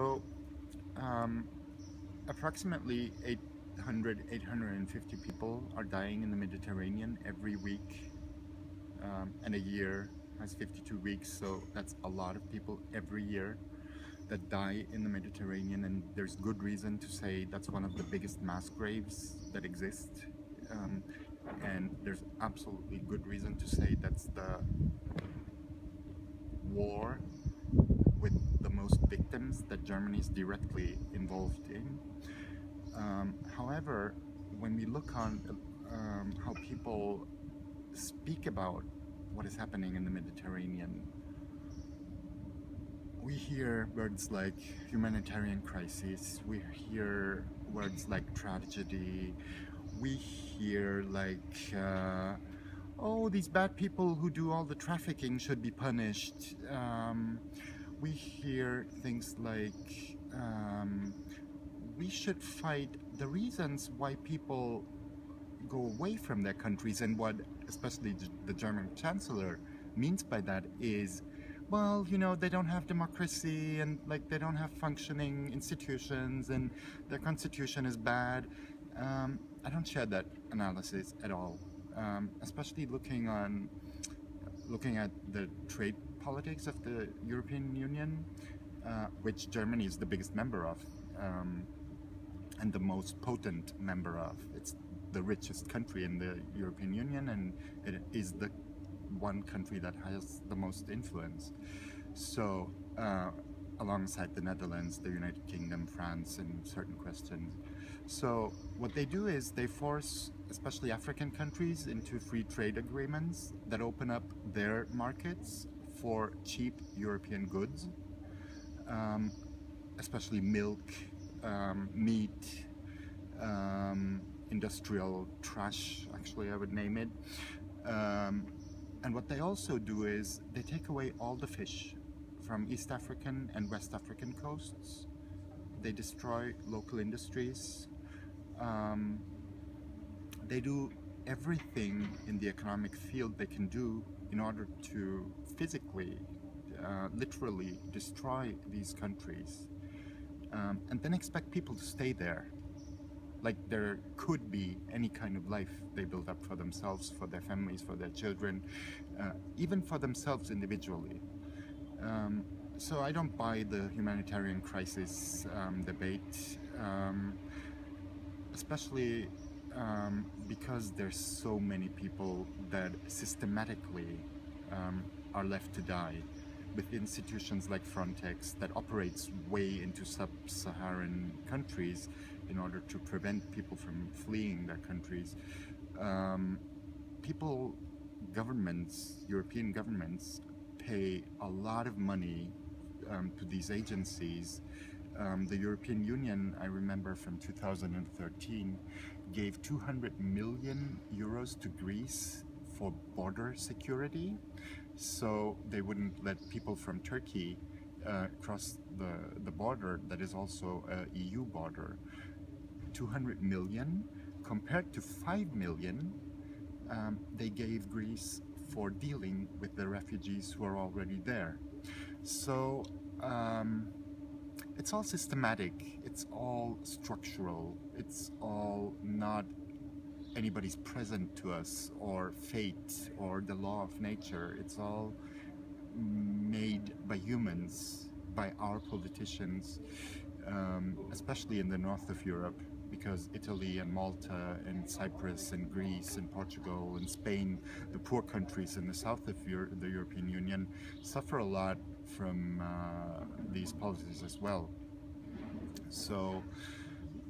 So, um, approximately 850 people are dying in the Mediterranean every week, and a year has 52 weeks, so that's a lot of people every year that die in the Mediterranean, and there's good reason to say that's one of the biggest mass graves that exist. Um, and there's absolutely good reason to say that's the war with the most victims that Germany is directly involved in. However, when we look on how people speak about what is happening in the Mediterranean, we hear words like humanitarian crisis, we hear words like tragedy, we hear oh, these bad people who do all the trafficking should be punished. We hear things like we should fight the reasons why people go away from their countries, and what especially the German chancellor means by that is, well, they don't have democracy, and they don't have functioning institutions, and their constitution is bad. I don't share that analysis at all, especially looking at the trade politics of the European Union, which Germany is the biggest member of, and the most potent member of. It's the richest country in the European Union, and it is the one country that has the most influence. So, alongside the Netherlands, the United Kingdom, France, in certain questions. So, what they do is they force, especially African countries, into free trade agreements that open up their markets for cheap European goods, um, especially milk, meat, industrial trash, actually, I would name it. Um, and what they also do is they take away all the fish from East African and West African coasts. They destroy local industries. Um, they do everything in the economic field they can do in order to physically, literally destroy these countries, and then expect people to stay there. Like there could be any kind of life they build up for themselves, for their families, for their children, even for themselves individually. Um, so I don't buy the humanitarian crisis debate, especially because there's so many people that systematically are left to die with institutions like Frontex that operates way into sub-Saharan countries in order to prevent people from fleeing their countries. Um, people, governments, European governments, pay a lot of money to these agencies. The European Union, I remember from 2013, gave 200 million euros to Greece for border security, so they wouldn't let people from Turkey cross the border that is also a EU border. 200 million compared to 5 million they gave Greece for dealing with the refugees who are already there. So it's all systematic, it's all structural, it's all not anybody's present to us or fate or the law of nature. It's all made by humans, by our politicians, especially in the north of Europe, because Italy and Malta and Cyprus and Greece and Portugal and Spain, the poor countries in the south of the European Union, suffer a lot from these policies as well. So,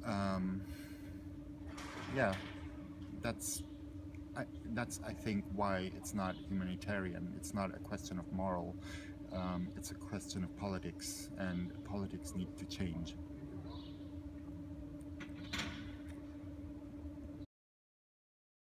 um, yeah, that's I think why it's not humanitarian. It's not a question of moral. It's a question of politics, and politics need to change.